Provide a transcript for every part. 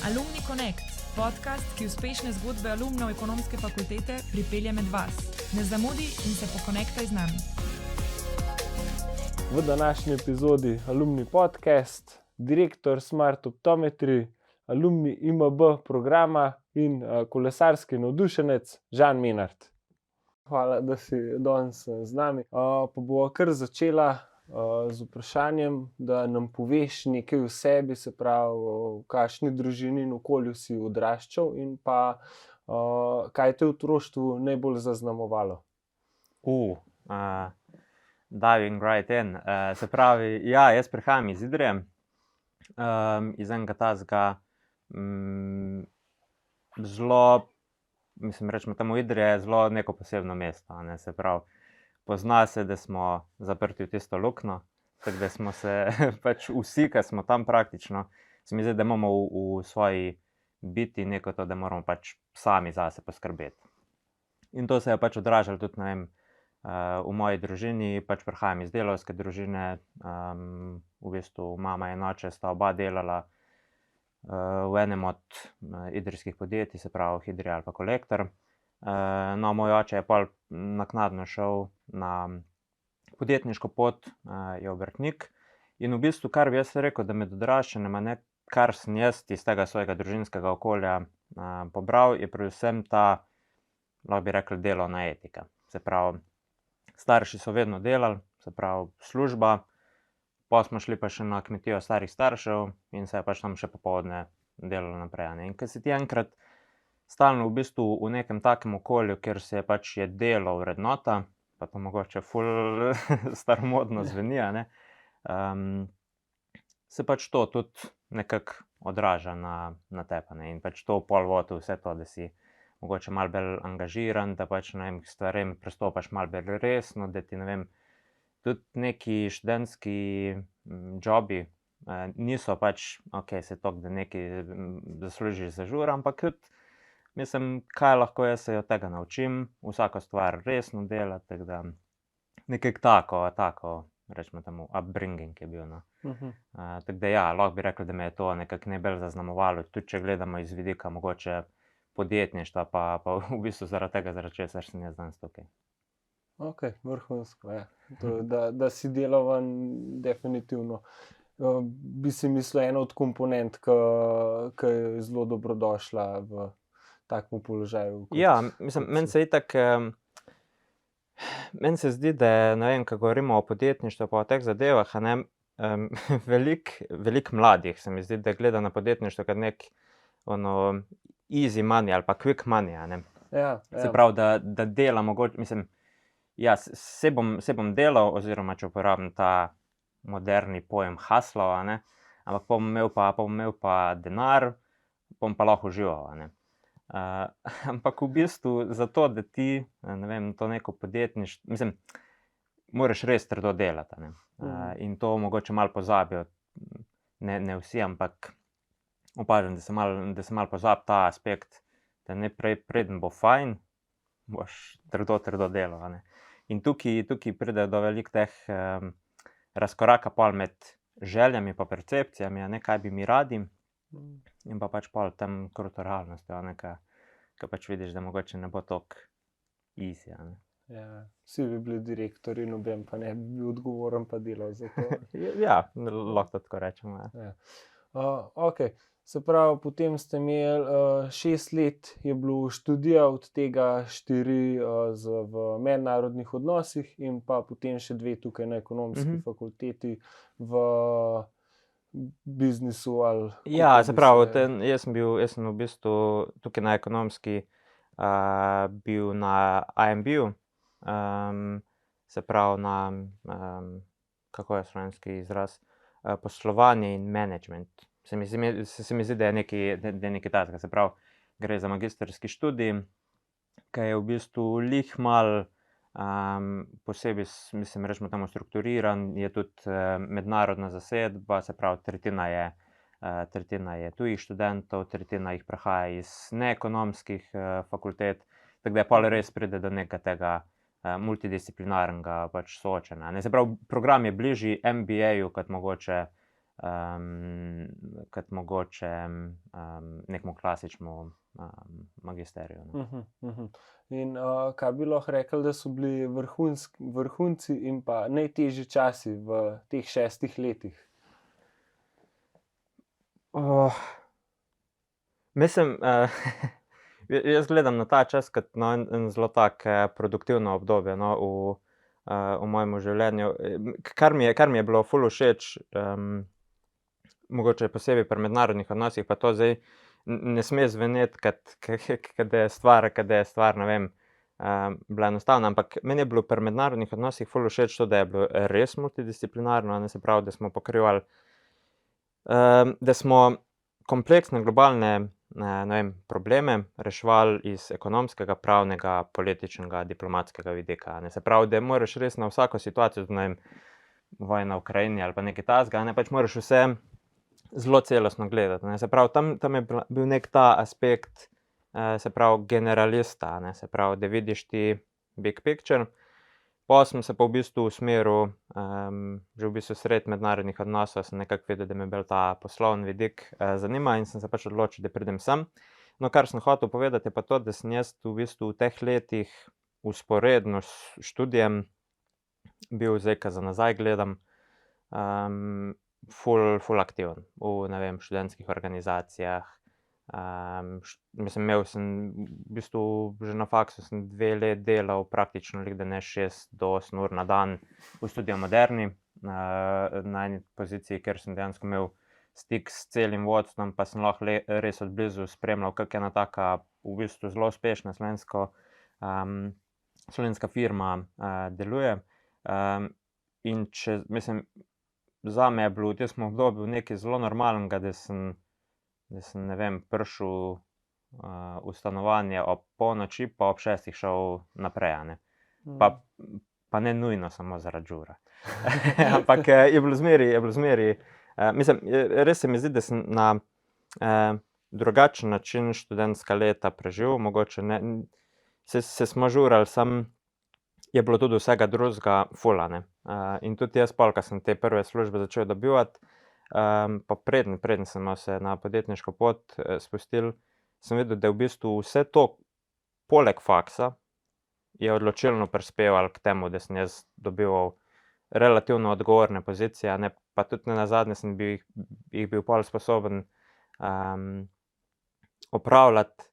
Alumni Connect, podcast, ki uspešne zgodbe alumnov ekonomske fakultete pripelje med vas. Ne zamudi in se pokonektaj z nami. V današnji epizodi Alumni podcast, direktor Smart Optometry, alumni IMB programa in kolesarski navdušenec Žan Menart. Hvala, da si danes z nami. Pa bova kar začela z vprašanjem, da nam poveš nekaj o sebi, se pravi, v kakšni družini in okolju si odraščal in pa kaj te v otroštvu najbolj zaznamovalo. Diving right in. Se pravi, ja, jaz prihajam iz Idrije, iz enega tazga zelo, rečemo temu Idrija je zelo neko posebno mesto, ne, se pravi, pozna se, da smo zaprti v tisto luknjo, tako da smo se pač vsi, ki smo tam praktično, se mi zdi, da imamo v svoji biti neko to, da moramo pač sami zase poskrbeti. In to se je pač odražalo tudi, ne vem, v moji družini, pač prihajam iz delavske družine, v bistvu mama in oče sta oba delala v enem od idrijskih podjetij, se pravi Hidrija ali pa Kolektor. No, moj oče je pol naknadno šel na podjetniško pot, je obrtnik in v bistvu, kar bi jaz rekel, da med odraščanjem, ne, kar sem jaz iz tega svojega družinskega okolja pobral, je predvsem ta, lahko bi rekli, delovna etika. Se pravi, starši so vedno delali, se pravi, služba, pa smo šli pa še na kmetijo starih staršev in se je pač tam še popoldne delalo naprej, ne. In ko si ti enkrat stalno v bistvu v nekem takem okolju, kjer se je pač je delo vrednota, pa to mogoče ful staromodno zveni, ne, se pač to tudi nekako odraža na tebe, ne, in pač to pol vodi vse to, da si mogoče malo bolj angažiran, da pač, ne vem, stvarem pristopaš malo bolj resno, da ti, ne vem, tudi neki študentski jobi niso pač, okej, se toliko, da nekaj zaslužiš za žur, ampak tudi, mislim, kaj lahko jaz se od tega naučim, vsako stvar resno delati, tako da nekako tako, rečemo temu, upbringing je bil, no. Tako da ja, lahko bi rekli, da me je to nekako najbolj zaznamovalo, tudi če gledamo iz vidika mogoče podjetništva, pa v bistvu zaradi tega, zaradi česar sem jaz danes tukaj. Ok, vrhunsko, ja. To, da si delavan, definitivno. Bi si mislil, ena od komponent, ki je zelo dobrodošla v takem položaju. Ja, mislim, meni se itak, meni se zdi, da je, ne vem, ko govorimo o podjetništvu pa o teh zadevah, a ne, veliko mladih se mi zdi, da gleda na podjetništvo kot neki ono easy money ali pa quick money, a ne. Ja. Se pravi, da dela mogoče, mislim, ja, se bom delal, oziroma če uporabim ta moderni pojem hustlal, a ne, ampak bom imel pa denar, bom pa lahko užival, a ne. Ampak v bistvu zato, da ti, ne vem, to neko podjetništvo, mislim, moraš res trdo delati, a ne. In to mogoče malo pozabijo, ne vsi, ampak opažam, da se malo pozabi ta aspekt, da najprej, preden bo fajn, boš trdo delal, a ne. In tukaj pride do veliko teh razkoraka pol med željami pa percepcijami, a ne, kaj bi mi radi, in pa pač pol tam kruto realnostjo, a ne, ko pač vidiš, da mogoče ne bo toliko easy, a ne. Ja, vsi bi bili direktorji, noben pa ne bi bil odgovoren pa delal za to. Ja, lahko tako rečemo, ja. Ok, se pravi, potem ste imeli 6 let je bilo študija, od tega 4 v mednarodnih odnosih in pa potem še 2 tukaj na ekonomski fakulteti v biznisu ali... Ja, se pravi, jaz sem v bistvu tukaj na ekonomski bil na IMB-ju, se pravi na, kako je slovenski izraz, poslovanje in management. Se mi zdi, da je nekaj takega, se pravi, gre za magistrski študij, ki je v bistvu glih malo posebej, mislim, rečemo temu strukturiran, je tudi mednarodna zasedba, se pravi, tretjina je tujih študentov, tretjina jih prihaja iz neekonomskih fakultet, tako da je pol res pride do nekega tega multidisciplinarnega pač soočenja, ne. Se pravi, program je bližji MBA-ju kot mogoče kot mogoče nekemu klasičnemu magisteriju. Ne. In kaj bi lahko rekli, da so bili vrhunci in pa najtežji časi v teh 6 letih? Mislim, jaz gledam na ta čas kot en zelo tak produktivno obdobje v mojem življenju. Kar mi je bilo ful všeč, mogoče posebej pri mednarodnih odnosih, pa to zdaj ne sme zveneti, da je stvar, ne vem, bila enostavna, ampak meni je bilo pri mednarodnih odnosih ful všeč to, da je bilo res multidisciplinarno, ne, se pravi, da smo pokrivali, da smo kompleksne globalne ne vem, probleme reševali iz ekonomskega, pravnega, političnega, diplomatskega vidika. Ne, se pravi, da moraš res na vsako situacijo, ne vem, vojna v Ukrajini ali pa nekaj takega, ne, pač moraš vse zelo celostno gledati. Ne. Se pravi, tam je bil nek ta aspekt, se pravi, generalista, ne, se pravi, da vidiš ti big picture. Potem sem se pa v bistvu usmeril, že v bistvu sredi mednarodnih odnosov, sem nekako vedel, da me bolj ta poslovni vidik zanima in sem se pač odločil, da pridem sem. No, kar sem hotel povedati, je pa to, da sem jaz v bistvu v teh letih vzporedno s študijem bil, zdaj, ko za nazaj gledam, ful aktiven v, ne vem, študentskih organizacijah. Mislim, imel sem v bistvu že na faksu sem 2 leti delal praktično da ne 6 do 8 ur na dan v Studiu Moderni, na eni poziciji, kjer sem dejansko imel stik s celim vodstvom, pa sem lahko res od blizu spremljal, kako ena taka v bistvu zelo uspešna slovenska firma deluje. In mislim, zame je bilo v tistem obdobju nekaj zelo normalnega, da sem, ne vem, prišel v stanovanje ob polnoči, pa ob 6 šel naprej, ne. Pa ne nujno samo zaradi žura. Ampak je bilo zmeraj, mislim, res se mi zdi, da sem na drugačen način študentska leta preživel, mogoče ne, se smo žurali, je bilo tudi vsega drugega ful, ne. In tudi jaz pol, ko sem te prve službe začel dobivati, pa preden smo se na podjetniško pot spustili, sem videl, da je v bistvu vse to poleg faksa je odločilno prispevalo k temu, da sem jaz dobival relativno odgovorne pozicije, ne, pa tudi nenazadnje sem jih bil pol sposoben opravljati,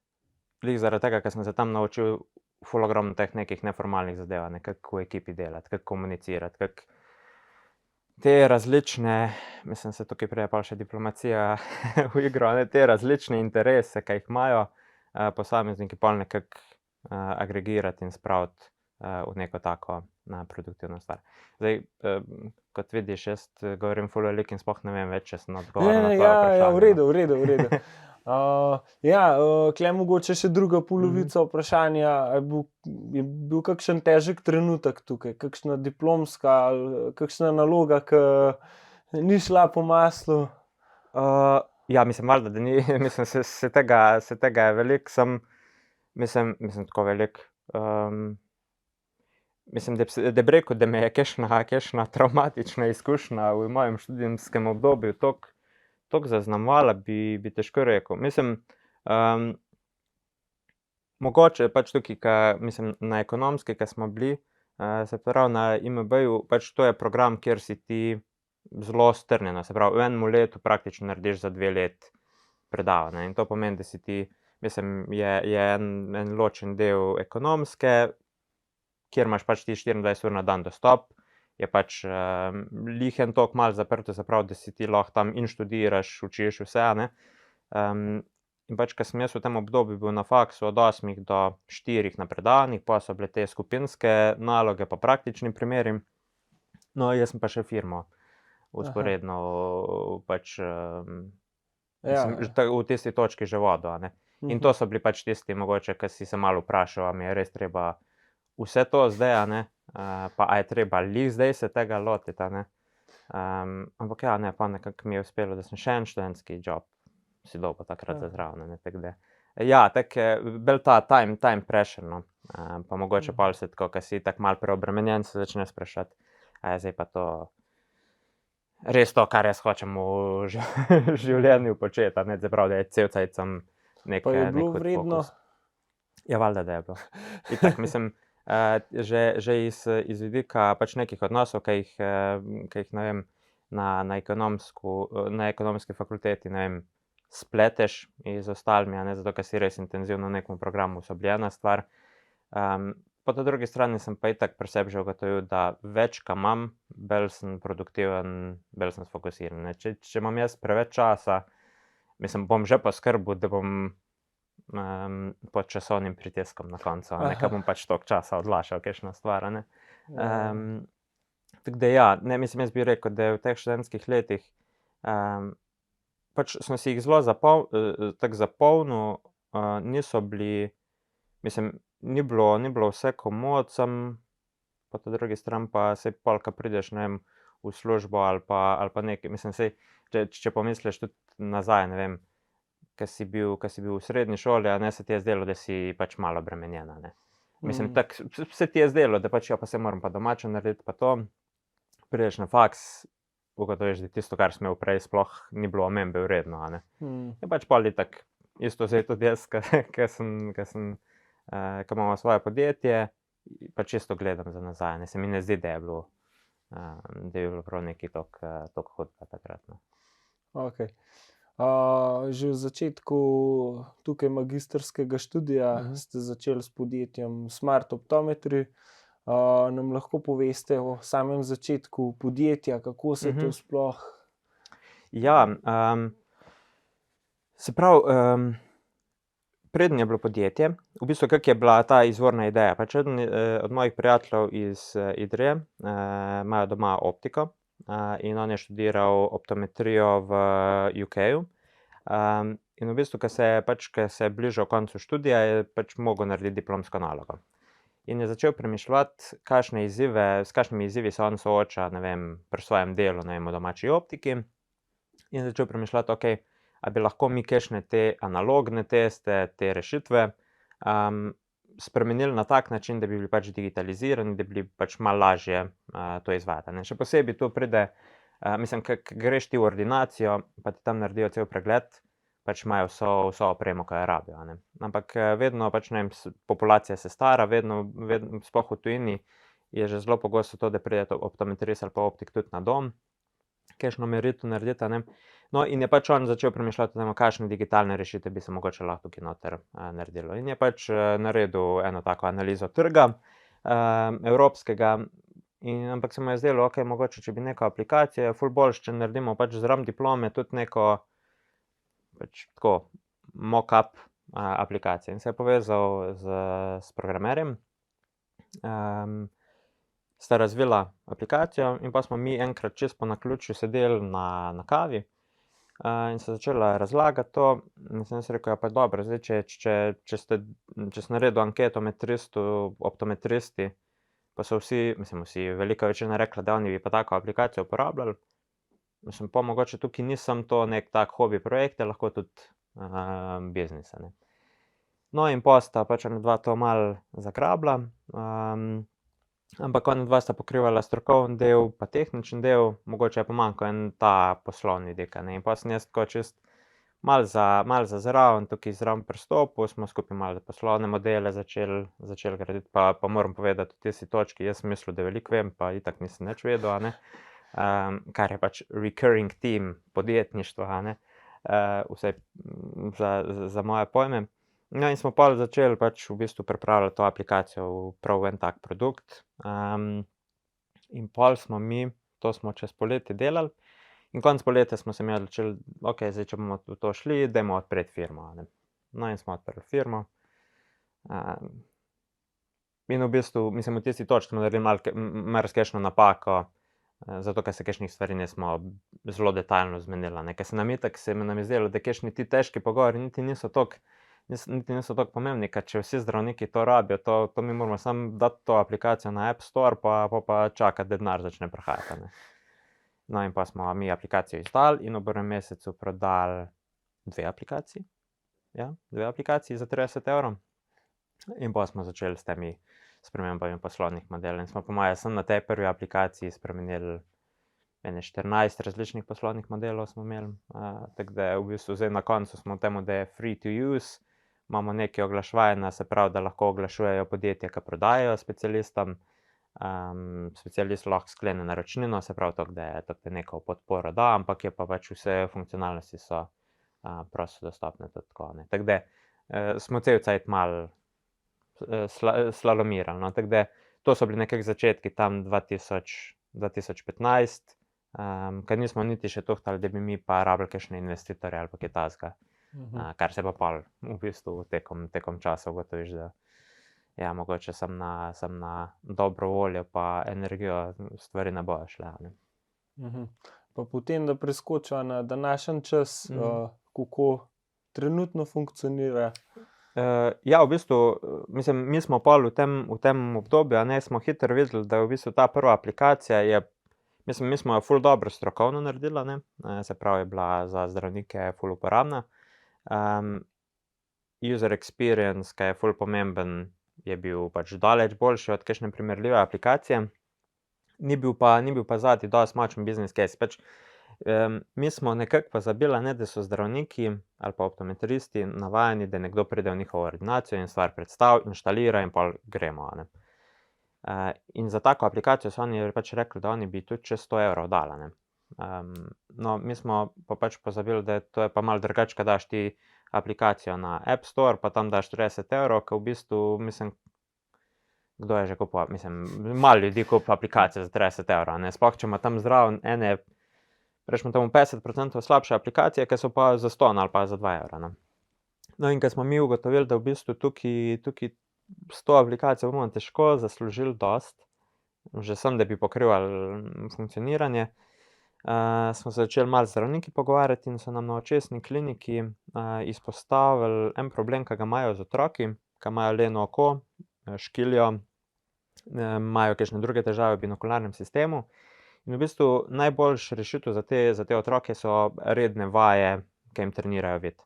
glih zaradi tega, ker sem se tam naučil ful ogromno teh nekih neformalnih zadev, ne, kako v ekipi delati, kako komunicirati, kako te različne, mislim, se tukaj pride pol še diplomacija v igro, ne, te različne interese, ki jih imajo posamezniki, pol nekako agregirati in spraviti v neko tako produktivno stvar. Zdaj, kot vidiš, jaz govorim ful veliko in sploh ne vem več, če sem odgovoril na tvoje vprašanje. Ja, v redu. Tule mogoče še druga polovica vprašanja, je bil kakšen težek trenutek tukaj, kakšna diplomska ali kakšna naloga, ki ni šla po maslu? Ja, mislim, valjda, da ni, mislim, se tega je veliko, mislim, tako veliko, mislim, da bi rekel, da me je kakšna travmatična izkušnja v mojem študijskem obdobju toliko zaznamovala, bi težko rekel. Mislim, mogoče pač tukaj, mislim, na ekonomski, ko smo bili, se pravi na IMB-ju, pač to je program, kjer si ti zelo strnjeno, se pravi, v enem letu praktično narediš za 2 leti predavanja. In to pomeni, da si ti, mislim, je en ločen del ekonomske, kjer imaš pač ti 24 ur na dan dostop, je pač lihen tok malo zaprto, se pravi, da si ti lahko tam in študiraš, učiš vse, ne. In pač, ko sem jaz v tem obdobju bil na faksu od 8 do 4 na predavanjih, pa so bile te skupinske naloge pa praktični primeri, no, jaz sem pa še firmo vzporedno pač v tisti točki že vodil, ne. In to so bili pač tisti mogoče, ko si se malo vprašal, a mi je res treba vse to zdaj, a ne, pa a je treba glih zdaj se tega lotiti, a ne. Ampak ja, ne, pa nekako mi je uspelo, da sem še en študentski job si dobil takrat zraven, ne, tako da. Ja, tako je bil ta time pressure, no, pa mogoče pol se tako, ko si tako malo preobremenjen, se začne spraševati, a je zdaj pa to res to, kar jaz hočem v življenju početi, a ne, se pravi, da je cel cajt sem nek, Pa je bilo nek hud vredno? fokus. Ja, valjda, da je bilo. Itak, mislim, že iz vidika pač nekih odnosov, ki jih, ne vem, na ekonomski fakulteti, ne vem, spleteš z ostalimi, a ne, zato, ker si res intenzivno v nekem programu, so bili ena stvar. Po ta drugi strani sem pa itak pri sebi že ugotovil, da več, ka imam, bolj sem produktiven, bolj sem sfokusiran, ne. Če imam jaz preveč časa, mislim, bom že poskrbel, da bom pod časovnim pritiskom na koncu, a ne, ker bom pač toliko časa odlašal kakšno stvar, a ne. Tako da ja, ne, mislim, jaz bi rekel, da je v teh študentskih letih pač sem si jih zelo tako zapolnil, niso bili, mislim, ni bilo vse komot, samo po ta drugi strani pa saj pol, ko prideš, ne vem, v službo ali pa nekaj, mislim, saj, če pomisliš tudi nazaj, ne vem, ko si bil v srednji šoli, a ne, se ti je zdelo, da si pač malo obremenjen, a ne. Mislim, tako se ti je zdelo, da pač, ja, pa saj moram pa domače narediti, pa to. Prideš na faks, ugotoviš, da tisto, kar sem imel prej, sploh ni bilo omembe vredno, a ne. Je pač pol itak, isto zdaj tudi jaz, ko imamo svoje podjetje, pač čisto gledam za nazaj, ne, se mi ne zdi, da je bilo prav nekaj toliko hudega takrat, no. Okej. Že v začetku tukaj magistrskega študija ste začeli s podjetjem Smart Optometry. Nam lahko poveste o samem začetku podjetja, kako se to sploh... Ja, se pravi, preden je bilo podjetje, v bistvu, kako je bila ta izvorna ideja, pač eden od mojih prijateljev iz Idrije, imajo doma optiko, in on je študiral optometrijo v UK-ju, in v bistvu, ko se je bližal koncu študija, je pač mogel narediti diplomsko nalogo. In je začel premišljati, s kakšnimi izzivi se on sooča, ne vem, pri svojem delu, ne vem, v domači optiki, in je začel premišljati, okej, a bi lahko mi kakšne te analogne teste, te rešitve, spremenili na tak način, da bi bili pač digitalizirani, da bi bili pač malo lažje to izvajati, a ne. Še posebej tu pride, mislim, ko greš ti v ordinacijo, pa ti tam naredijo cel pregled, pač imajo vso opremo, ki jo rabijo, a ne. Ampak vedno pač, ne vem, populacija se stara, vedno, sploh v tujini, je že zelo pogosto to, da pride optometrist ali pa optik tudi na dom, kakšno meritev narediti, a ne. No, in je pač on začel premišljati o tem, kakšne digitalne rešitve bi se mogoče lahko tukaj noter naredilo. In je pač naredil eno tako analizo trga evropskega, ampak se mu je zdelo, okej, mogoče, če bi neko aplikacijo, je ful boljše, če naredimo pač zraven diplome tudi neko pač tako mock-up aplikacijo. In se je povezal s programerjem, sta razvila aplikacijo in pa smo mi enkrat čisto po naključju sedeli na kavi, in se začela razlagati to, in sem jaz rekel, ja, pa dobro, zdaj, če sem naredil anketo med 300 optometristi, pa so vsi, velika večina rekla, da oni bi pa tako aplikacijo uporabljali, mislim, pa mogoče tukaj nisem to nek tak hobi projekt, je lahko tudi biznis, a ne. No, in pol sta pač dva to malo zagrabila, ampak ona dva sta pokrivala strokovni del pa tehnični del, mogoče je pa manjkal en ta poslovni vidik, a ne. In pol sem jaz tako čisto malo za zraven, tukaj zraven pristopil, smo skupaj malo poslovne modele začeli graditi, pa moram povedati, v tisti točki jaz sem mislil, da veliko vem, pa itak nisem nič vedel, a ne. Kar je pač recurring theme podjetništva, a ne, vsaj za moje pojme. No, in smo pol začeli pač v bistvu pripravljati to aplikacijo v prav en tak produkt, in pol smo mi, to smo čez poletje delali, in konec poletja smo se mi odločili, okej, zdaj, če bomo v to šli, dajmo odpreti firmo, a ne. No, in smo odprli firmo, in v bistvu, mislim, v tisti točki smo naredili marsikakšno napako, zato, ker se kakšnih stvari nismo zelo detaljno zmenili, a ne, ker se nam je zdelo, da kakšni ti težki pogovori niti niso toliko pomembni, ker če vsi zdravniki to rabijo, to mi moramo samo dati to aplikacijo na App Store, pa čakati, da denar začne prihajati, a ne. No, in pa smo mi aplikacijo izdali in v prvem mesecu prodali 2 aplikaciji. Ja, 2 aplikaciji za 30 €. In pol smo začeli s temi spremembami poslovnih modelov in smo po moje samo na tej prvi aplikaciji spremenili mene 14 različnih poslovnih modelov smo imeli, tako da v bistvu zdaj na koncu smo temu, da je free to use, imamo nekaj oglaševanja, se pravi, da lahko oglašujejo podjetje, ki prodajajo specialistom, specialist lahko sklene naročnino, se pravi, tako da je neko podporo da, ampak je pa pač vse funkcionalnosti so prosto dostopne tudi tako, ne. Tako da smo cel cajt malo slalomirali, no, tako da to so bili nekako začetki tam 2015, ker nismo niti še tohtali, da bi mi pa rabili kakšne investitorje ali pa kaj takega, kar se pa pol v bistvu tekom časa ugotoviš, da ja, mogoče sem na dobro voljo pa energijo stvari ne bojo šle, ne. Pa potem, da preskočiva na današnji čas, kako trenutno funkcionira. Ja, v bistvu, mislim, mi smo pol v tem obdobju, a ne, smo hitro videli, da je v bistvu ta prva aplikacija je, mislim, mi smo jo ful dobro strokovno naredili, ne, se pravi, je bila za zdravnike ful uporabna. User experience, ki je ful pomemben, je bil pač daleč boljši od kakšne primerljive aplikacije. Ni bil pa zadaj dosti močen business case. Pač, mi smo nekako pozabili, ne, da so zdravniki ali pa optometristi navajeni, da nekdo pride v njihovo ordinacijo in stvar predstavi, inštalira in pol gremo, ne. In za tako aplikacijo so oni pač rekli, da oni bi tudi čez 100 evrov dali, ne. No, mi smo pa pač pozabili, da to je pa malo drugače, ko daš ti aplikacijo na App Store, pa tam daš 30 evrov, ko v bistvu, mislim, kdo je že kupil, mislim, malo ljudi kupi aplikacijo za 30 evrov, ne, sploh če ima tam zraven ene, rečemo temu 50% slabše aplikacije, ki so pa za 100 ali pa za 2 evra, ne. No, in ko smo mi ugotovili, da v bistvu tukaj s to aplikacijo bomo težko zaslužili dosti, že sem, da bi pokrivali funkcioniranje, smo se začeli malo z zdravniki pogovarjati in so nam na očesni kliniki izpostavili en problem, ki ga imajo z otroki, ki imajo leno oko, škiljo, imajo kakšne druge težave v binokularnem sistemu. In v bistvu najboljša rešitev za te otroke so redne vaje, ki jim trenirajo vid.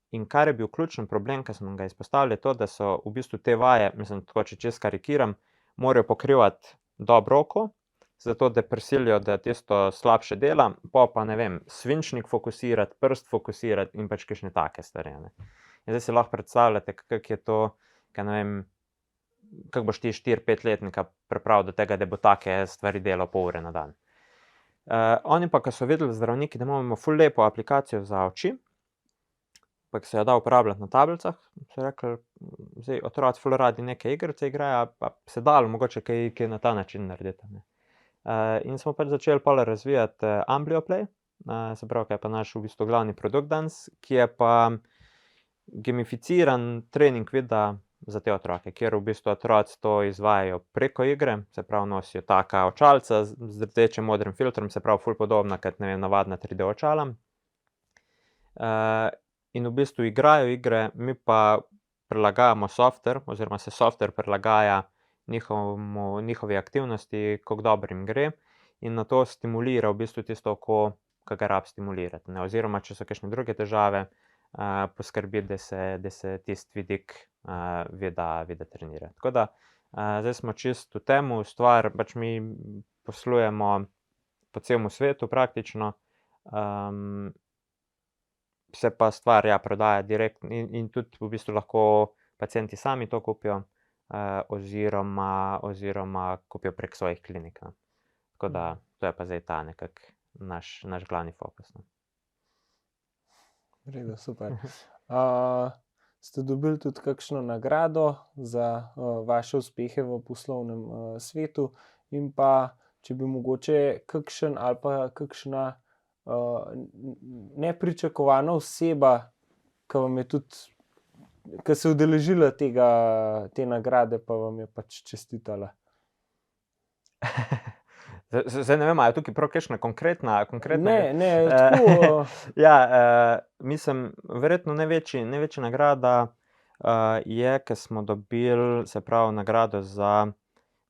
In kar je bil ključen problem, ki smo ga izpostavili, je to, da so v bistvu te vaje, mislim, tako če čez karikiram, morajo pokrivati dobro oko, zato da prisilijo, da tisto slabše dela, pa ne vem, svinčnik fokusirati, prst fokusirati in pač kakšne take stvari, ne. In zdaj si lahko predstavljate, kako je to, kaj ne vem, kako boš ti 4-5-letnika pripravil do tega, da bo take stvari delal pol ure na dan. Oni pa, ko so videli zdravniki, da imamo ful lepo aplikacijo za oči, pa ki se jo da uporabljati na tablicah, so rekli, zdaj otroci ful radi neke igrice igrajo, pa se dalo mogoče kaj na ta način narediti, ne. In smo pač začeli pol razvijati AmblioPlay, se pravi, ki je pa naš v bistvu glavni produkt danes, ki je pa gamificiran trening videa za te otroke, kjer v bistvu otroci to izvajajo preko igre, se pravi, nosijo taka očalca z rdečim modrim filtrom, se pravi, ful podobna kot, ne vem, navadna 3D očala. In v bistvu igrajo igre, mi pa prilagajamo software, oziroma se software prilagaja njihovi aktivnosti, kako dobro jim gre, in nato stimulira v bistvu tisto oko, ki ga rabi stimulirati, ne, oziroma če so kakšne druge težave, poskrbi, da se tisti vidik videa trenira. Tako da, zdaj smo čisto v temu, stvar, pač mi poslujemo po celem svetu praktično, se pa stvar, ja, prodaja direktno in tudi v bistvu lahko pacienti sami to kupijo, oziroma kupijo prek svojih klinik, no. Tako da, to je pa zdaj ta nekako naš glavni fokus, no. V redu, super. Ste dobili tudi kakšno nagrado za vaše uspehe v poslovnem svetu in pa, če bi mogoče kakšen ali pa kakšna nepričakovana oseba, ki vam je tudi, ki se je udeležila te nagrade, pa vam je pač čestitala. Zdaj ne vem, a je tukaj prav kakšna konkretna? Ne, tako. Ja, mislim, verjetno največja nagrada je, ko smo dobili, se pravi, nagrado za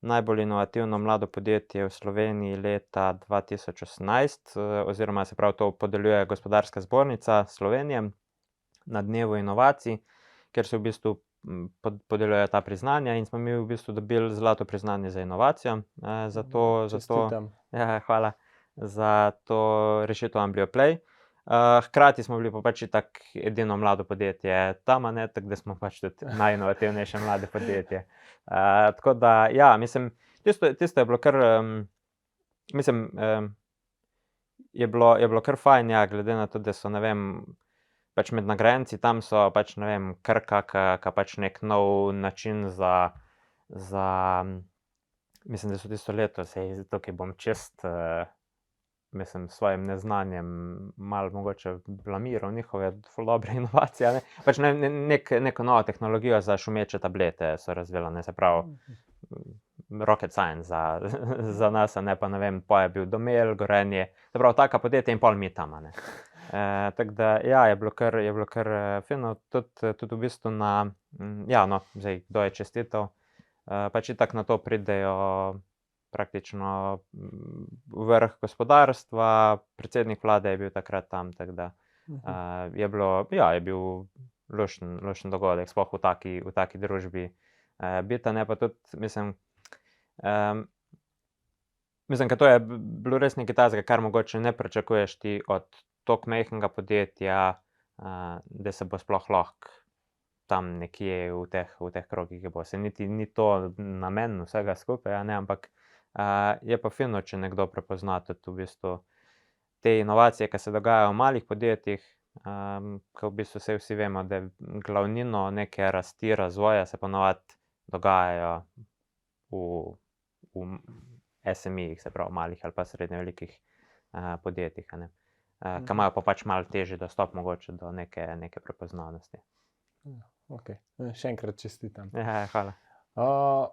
najbolj inovativno mlado podjetje v Sloveniji leta 2018, oziroma, se pravi, to podeljuje Gospodarska zbornica Slovenije na dnevu inovacij, kjer so v bistvu podeljujejo ta priznanja in smo mi v bistvu dobili zlato priznanje za inovacijo. Čestitam. Ja, hvala za to rešitev AmblioPlay. Hkrati smo bili pa pač itak edino mlado podjetje tam, tako da smo pač tudi najinovativnejše mlade podjetje. Tako da, ja, mislim, tisto je bilo kar, mislim, je bilo kar fajn, ja, glede na to, da so, ne vem, pač med nagrajenci tam so pač, ne vem, Krka, ka pač nek nov način za, mislim, da so tisto leto, sej tukaj bom čist, mislim, s svojim neznanjem malo mogoče blamiral njihove ful dobre inovacije, ne. Pač neko novo tehnologijo za šumeče tablete so razvila, ne, se pravi, rocket science za nas, ne, pa ne vem, pa je bil Domel, Gorenje, se pravi, taka podjetja in pol mi tam, ne. Tako da, ja, je bilo kar fino, tudi v bistvu ja, no, zdaj, kdo je čestital, pač itak na to pridejo praktično vrh gospodarstva, predsednik vlade je bil takrat tam, tako da je bil lušten dogodek, sploh v taki družbi biti, ne, pa tudi, mislim, ker to je bilo res nekaj takega, kar mogoče ne pričakuješ ti od toliko majhnega podjetja, da se bo sploh lahko tam nekje v teh krogih, ki bo se ni to namen vsega skupaj, ne, ampak je pa fino, če nekdo prepozna tudi v bistvu te inovacije, ki se dogajajo v malih podjetjih, ko v bistvu vsi vemo, da glavnino neke rasti, razvoja se ponavadi dogajajo v SME-jih, se pravi malih ali pa srednje velikih podjetjih, ne. Ki imajo pa pač malo težji dostop mogoče do neke prepoznavnosti. Ok, še enkrat čestitam. Ja, hvala.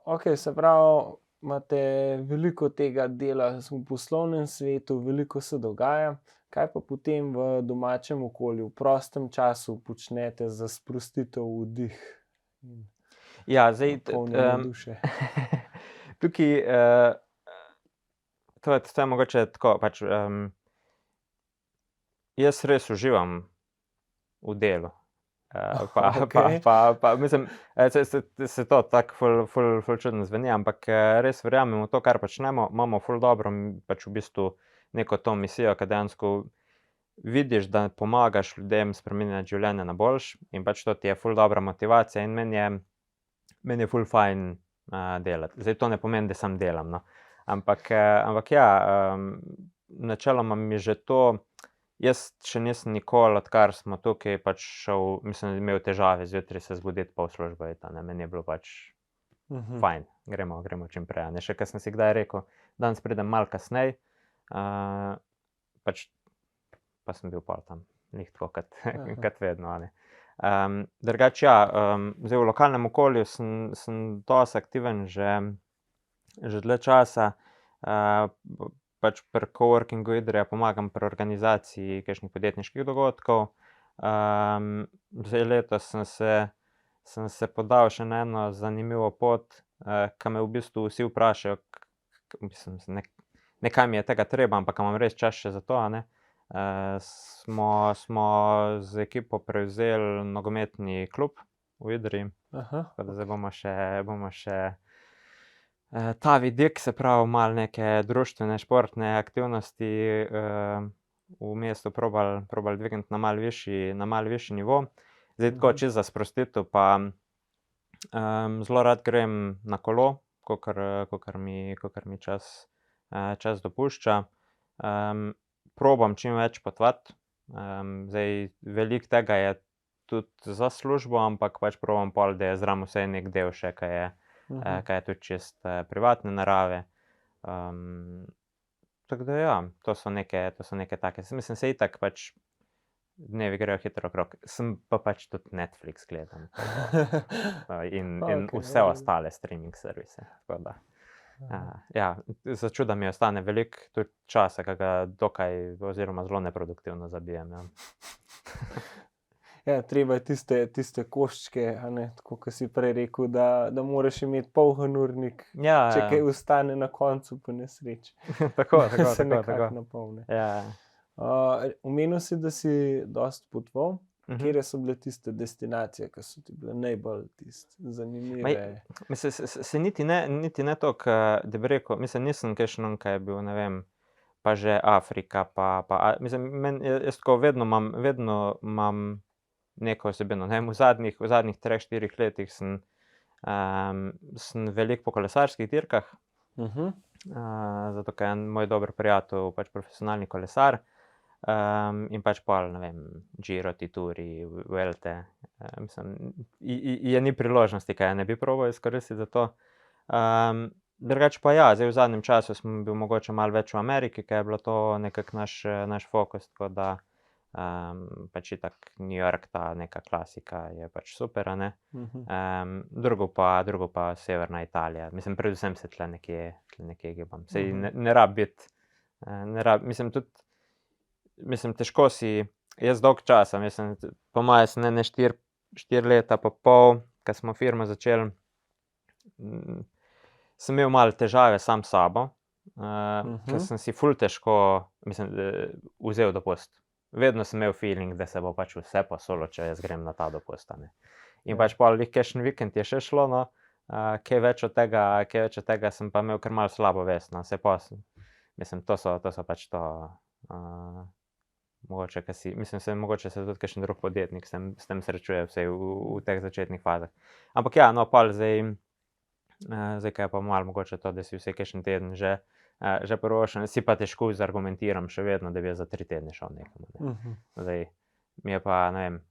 Ok, se pravi, imate veliko tega dela v poslovnem svetu, veliko se dogaja. Kaj pa potem v domačem okolju, v prostem času počnete za sprostitev, vdih? Ja, zdaj, duše. tukaj, to je mogoče tako, pač, jaz res uživam v delu. Pa mislim, se to tako ful čudno zveni, ampak res verjamem v to, kar počnemo, imamo ful dobro pač v bistvu neko to misijo, ki dejansko vidiš, da pomagaš ljudem spreminjati življenje na boljše in pač to ti je ful dobra motivacija in meni je ful fajn delati. Zdaj to ne pomeni, da samo delam, no. Ampak ja, načeloma mi že to, jaz še nisem nikoli, odkar smo tukaj, pač šel, mislim, imel težave zjutraj se zbuditi pa v službo iti, ne, meni je bilo pač fajn, gremo čim prej, ne, še ko sem si kdaj rekel, danes pridem malo kasneje, pač pa sem bil pol tam, glih tako kot vedno, ne. Drugače ja, zdaj v lokalnem okolju sem dosti aktiven že dlje časa, pač pri Coworkingu Idrija pomagam pri organizaciji kakšnih podjetniških dogodkov. Zdaj letos sem se podal še na eno zanimivo pot, ki me v bistvu vsi vprašajo, mislim, ne kaj mi je tega treba, ampak imam res čas še za to, a ne. Smo z ekipo prevzeli nogometni klub v Idriji, tako da zdaj bomo še ta vidik, se pravi malo neke društvene, športne aktivnosti v mestu probali dvigniti na malo višji nivo. Zdaj tako čisto za sprostitev pa zelo rad grem na kolo, kakor mi čas dopušča. Probam čim več potovati, zdaj veliko tega je tudi za službo, ampak pač probam pol, da je zraven vsaj nek del še, ki je tudi čisto privatne narave. Tako da ja, to so neke take, mislim, se itak pač dnevi grejo hitro okrog, sem pa pač tudi Netflix gledam in vse ostale streaming servise, tako da. Ja, začuda mi ostane veliko tudi časa, ki ga dokaj oziroma zelo neproduktivno zabijem, ja. Ja, treba je tiste koščke, a ne, tako kot si prej rekel, da moraš imeti poln urnik, če kaj ostane na koncu po nesreči. Tako. Se nekako napolni. Ja. Omenil si, da si dosti potoval. Kje so bile tiste destinacije, ki so ti bile najbolj zanimive? Mislim, se niti ne toliko, da bi rekel, mislim, nisem kakšen, kaj je bil, ne vem, pa že Afrika, mislim, jaz tako vedno imam neko osebino, ne vem, v zadnjih 3-4 letih sem veliko po kolesarskih dirkah, zato ker je moj dober prijatelj pač profesionalni kolesar, in pač pol, ne vem, Giro, Tituri, Vuelte, mislim, ni priložnosti, kaj ne bi probal izkoristiti za to. Drugače pa ja, zdaj v zadnjem času sem bil mogoče malo več v Ameriki, ker je bilo to nekako naš fokus, tako da pač itak New York, ta neka klasika je pač super, a ne. Drugo pa severna Italija, mislim, predvsem se tle nekje gibam. Sej ne rab biti, mislim, tudi, mislim, težko si, jaz dolg časa, mislim, po moje sem ne 4 leta pa pol, ko smo firmo začeli, sem imel malo težave sam s sabo, ker sem si ful težko, mislim, vzel dopust. Vedno sem imel feeling, da se bo pač vse posolo, če jaz grem na ta dopust, a ne. In pač pol kakšen vikend je še šlo, no, kaj več od tega sem pa imel kar malo slabo vest, no, mislim, to so pač to, mogoče, mogoče se tudi kakšen drug podjetnik s tem srečuje vsaj v teh začetnih fazah. Ampak ja, no, pol zdaj kaj je pa malo mogoče to, da si vsaj kakšen teden že prvošen, si pa težko zargumentiram še vedno, da bi za 3 tedne šel nekam, ne. Zdaj, mi je pa, ne vem,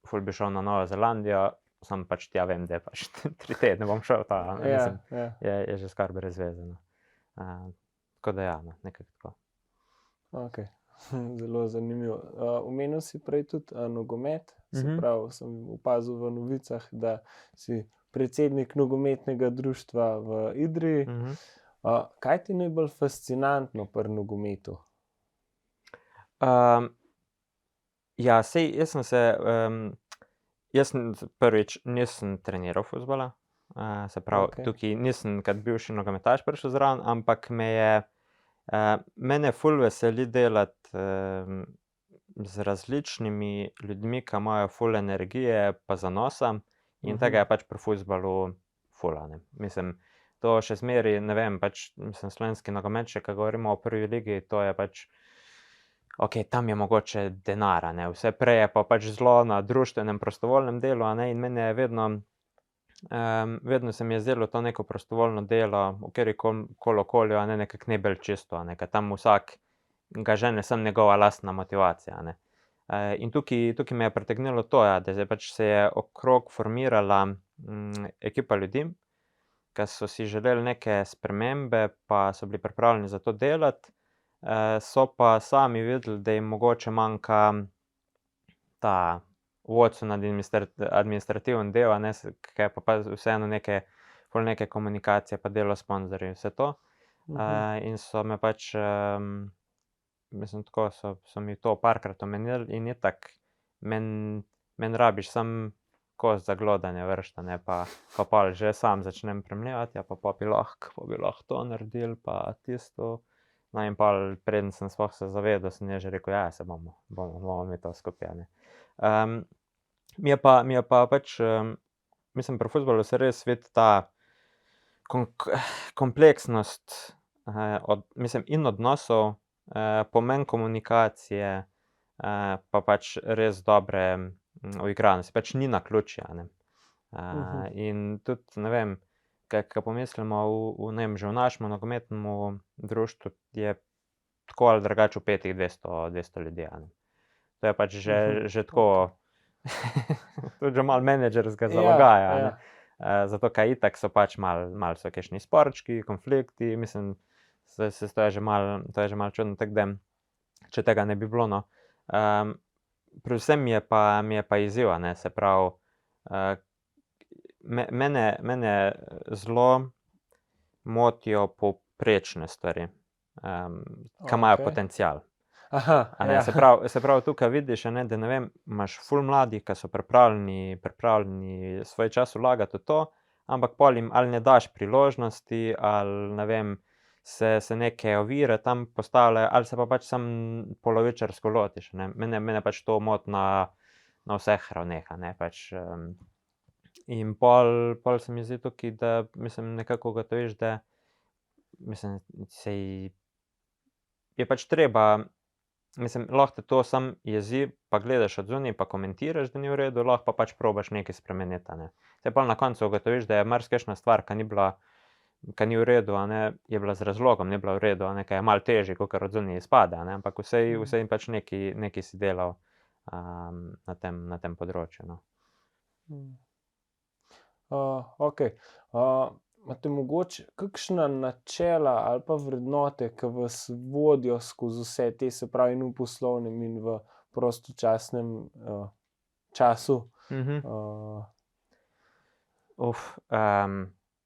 ful bi šel na Novo Zelandijo, sam pač tja vem, da je pač 3 tedne bom šel, mislim, je že skoraj brez veze, no. Tako da ja, no, nekako tako. Okej, zelo zanimivo. Omenil si prej tudi nogomet, se pravi, sem opazil v novicah, da si predsednik nogometnega društva v Idriji. Kaj ti je najbolj fascinantno pri nogometu? Ja, sej jaz prvič nisem treniral fuzbala, se pravi, tukaj nisem kot bivši nogometaš prišel zraven, ampak mene ful veseli delati z različnimi ljudmi, ki imajo ful energije pa zanosa, in tega je pač pri fuzbalu ful, a ne. Mislim, to še zmeraj, ne vem, pač, mislim, slovenski nogomet, če govorimo o prvi ligi, to je pač, okej, tam je mogoče denar, a ne, vse prej je pa pač zelo na društvenem, prostovoljnem delu, a ne, in meni je vedno se mi je zdelo to neko prostovoljno delo, v katerikoli okolju, a ne, nekako najbolj čisto, a ne, ker tam vsak ga žene samo njegova lastna motivacija, a ne. In tukaj me je pritegnilo to, ja, da pač se je okrog formirala ekipa ljudi, ki so si želeli neke spremembe, pa so bili pripravljeni za to delati, so pa sami videli, da jim mogoče manjka ta vodstveni administrativen del, a ne, ki je pa vseeno ful neke komunikacije pa delo s sponzorji, vse to. In so me pač, mislim, tako so mi to parkrat omenili in itak, meni rabiš samo kost za glodanje vreči, ne, pa pol že sam začnem premlevati, ja, pa bi lahko to naredili, pa tisto. No, in pol, preden sem sploh se zavedal, sem že rekel, ja, se bomo mi to skupaj, ne. Mi je pa pač, mislim, pri fuzbalu se res vidi ta kompleksnost, mislim, in odnosov, pomen komunikacije, pa pač res dobre uigranosti, pač ni naključje, a ne. In tudi, ne vem, ko pomislimo ne vem, že v našem nogometnem društvu je tako ali drugače vpetih 200 ljudi, a ne. To je pač že tako, tudi že malo menedžerskega zalogaja, a ne. Zato, ker itak so pač malo so kakšni sporčki, konflikti, mislim, to je že malo čudno, tako da, če tega ne bi bilo, no. Predvsem mi je pa izziv, a ne, se pravi, mene zelo motijo povprečne stvari, ki imajo potencial. A ne, se pravi, tukaj vidiš, a ne, da, ne vem, imaš ful mladih, ki so pripravljeni svoj čas vlagati v to, ampak pol jim ali ne daš priložnosti, ali, ne vem, se neke ovire tam postavljajo, ali se pa pač samo polovičarsko lotiš, ne. Mene pač to moti na vseh ravneh, ne, pač. In pol se mi zdi tukaj, da mislim, nekako ugotoviš, da mislim, je pač treba, mislim, lahko te to sam jezi, pa gledaš od zunaj, pa komentiraš, da ni v redu, lahko pa pač probaš nekaj spremeniti, ne. Saj pol na koncu ugotoviš, da je marsikakšna stvar, ki ni v redu, je bila z razlogom, ni bila v redu, kaj je malo težje, kakor od zunaj izpade, ampak vsaj pač nekaj si delal na tem področju, no. Okej. Imate mogoče kakšna načela ali pa vrednote, ki vas vodijo skozi vse te, se pravi, in v poslovnem in v prostočasnem času?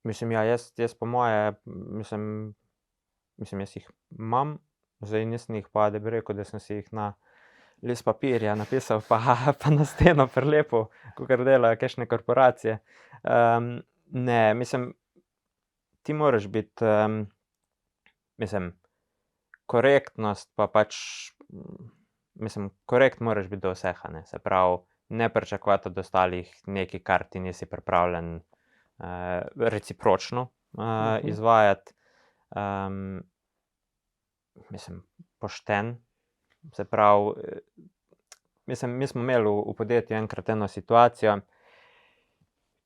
Mislim, ja, jaz po moje, mislim, jaz jih imam, zdaj nisem jih pa, da bi rekel, da sem si jih na list papirja napisal, pa na steno prilepil, kakor delajo kakšne korporacije. Ne, mislim, ti moraš biti, mislim, korektnost pa pač, mislim, korekt moraš biti do vseh, se pravi, ne pričakovati od ostalih nekaj, kar ti nisi pripravljen recipročno izvajati. Mislim, pošten, se pravi, mislim, mi smo imeli v podjetju enkrat eno situacijo,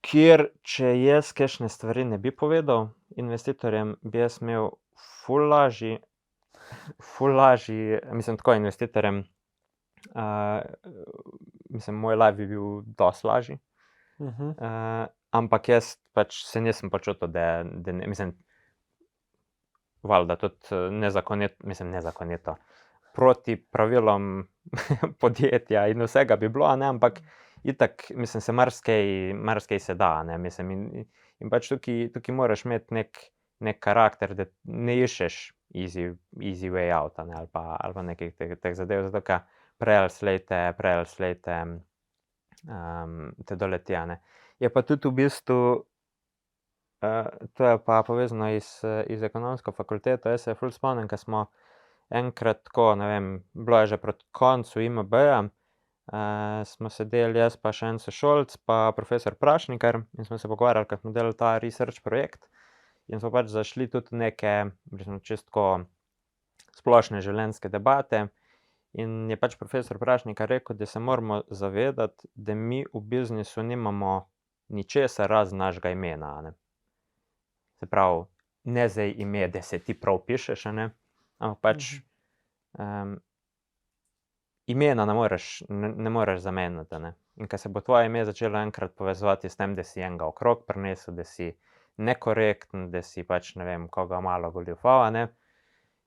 kjer, če jaz kakšne stvari ne bi povedal investitorjem, bi jaz imel ful lažji, mislim, tako investitorjem, mislim, moj life bi bil dosti lažji, ampak jaz pač se nisem počutil, da ne, mislim, valjda tudi nezakonito, proti pravilom podjetja in vsega bi bilo, ampak itak, mislim, se marsikaj se da, mislim, in pač tukaj moraš imeti nek karakter, da ne iščeš easy way out, ali pa nekih teh zadev, zato ker prej ali slej te doleti, Je pa tudi v bistvu, to je pa povezano iz ekonomsko fakulteto, jaz se ful spomnim, ko smo enkrat tako, ne vem, bilo je že proti koncu IMB-ja, smo sedeli jaz pa še en sošolc pa profesor Prašnikar in smo se pogovarjali, ko smo delali ta research projekt, in smo pač zašli tudi neke, čisto tako splošne življenjske debate, in je pač profesor Prašnikar rekel, da se moramo zavedati, da mi v biznisu nimamo ničesar razen našega imena, Se pravi, ne zdaj ime, da se ti prav pišeš, ampak pač imena ne moreš zamenjati, In ko se bo tvoje ime začelo enkrat povezovati s tem, da si enega okrog prinesel, da si nekorekten, da si pač, ne vem, koga malo goljufal,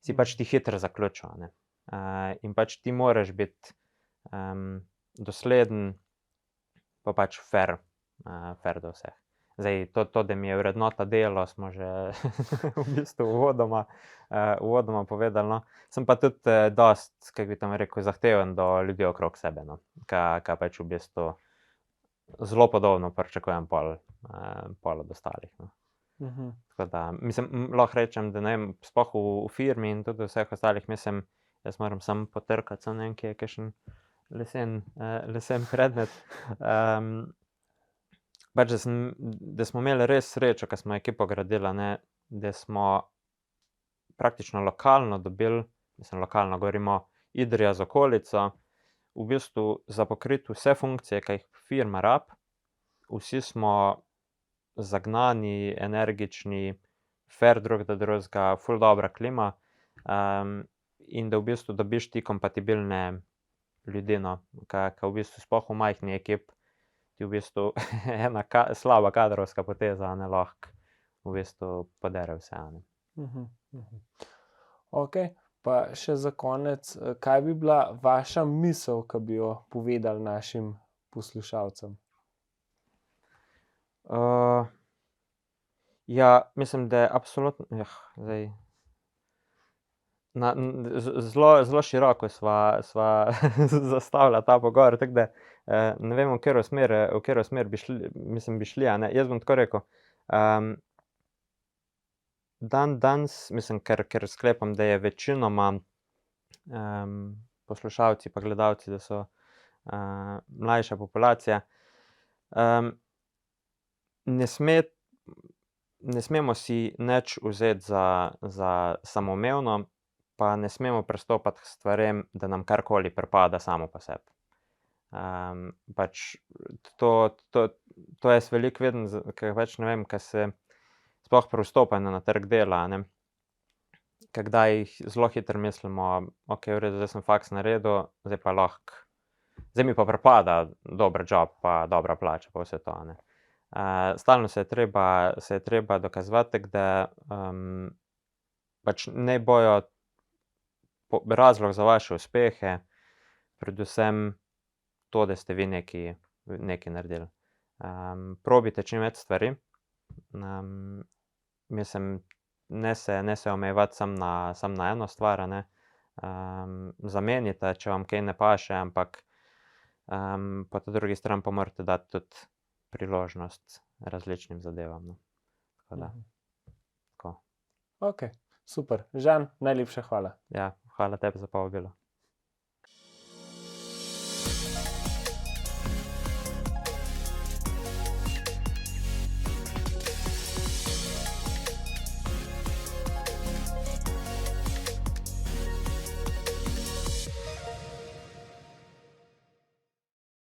si pač ti hitro zaključil, in pač ti moraš biti dosleden pa pač fair do vseh. Zdaj, to, da mi je vrednota delo, smo že v bistvu uvodoma povedali, no. Sem pa tudi dosti, kako bi tam rekel, zahteven do ljudi okrog sebe, ka pač v bistvu zelo podobno pričakujem pol od ostalih, Tako da, mislim, lahko rečem, da ne vem, sploh v firmi in tudi vseh ostalih, mislim, jaz moram samo potrkati, samo ne vem, kje je kakšen lesen predmet. Pač, da smo imeli res srečo, ko smo ekipo gradili, da smo praktično lokalno dobili, mislim, lokalno govorimo Idrija z okolico, v bistvu za pokriti vse funkcije, ki jih firma rabi, vsi smo zagnani, energični, fair drug do drugega, ful dobra klima, in da v bistvu dobiš ti kompatibilne ljudi, ki v bistvu sploh v majhni ekipi ti v bistvu ena slaba kadrovska poteza, lahko v bistvu podere vse, Okej, pa še za konec, kaj bi bila vaša misel, ki bi jo povedali našim poslušalcem? Ja, mislim, da je absolutno, zdaj, zelo široko sva zastavila ta pogovor, tako da ne vem, v katero smer bi šli, Jaz bom tako rekel, danes, mislim, ker sklepam, da je večinoma poslušalci pa gledalci, da so mlajša populacija. Ne smemo si nič vzeti za samoumevno, pa ne smemo pristopati k stvarem, da nam karkoli pripada samo po sebi. Pač to jaz veliko vidim, ker več ne vem, kaj se sploh pri vstopanju na trg dela, ne. Ker kdaj zelo hitro mislimo, okej, v redu, zdaj sem faks naredil, zdaj mi pa pripada dober job pa dobra plača pa vse to, ne. Stalno se je treba dokazovati, tako da pač naj bojo razlog za vaše uspehe predvsem to, da ste vi nekaj naredili. Probajte čim več stvari. Mislim, ne se omejevati samo na eno stvar, a ne. Zamenjajte, če vam kaj ne paše, ampak po ta drugi strani pa morate dati tudi priložnost različnim zadevam, no. Tako da, tako. Ok, super. Žan, najlepša hvala. Ja, hvala tebi za povabilo.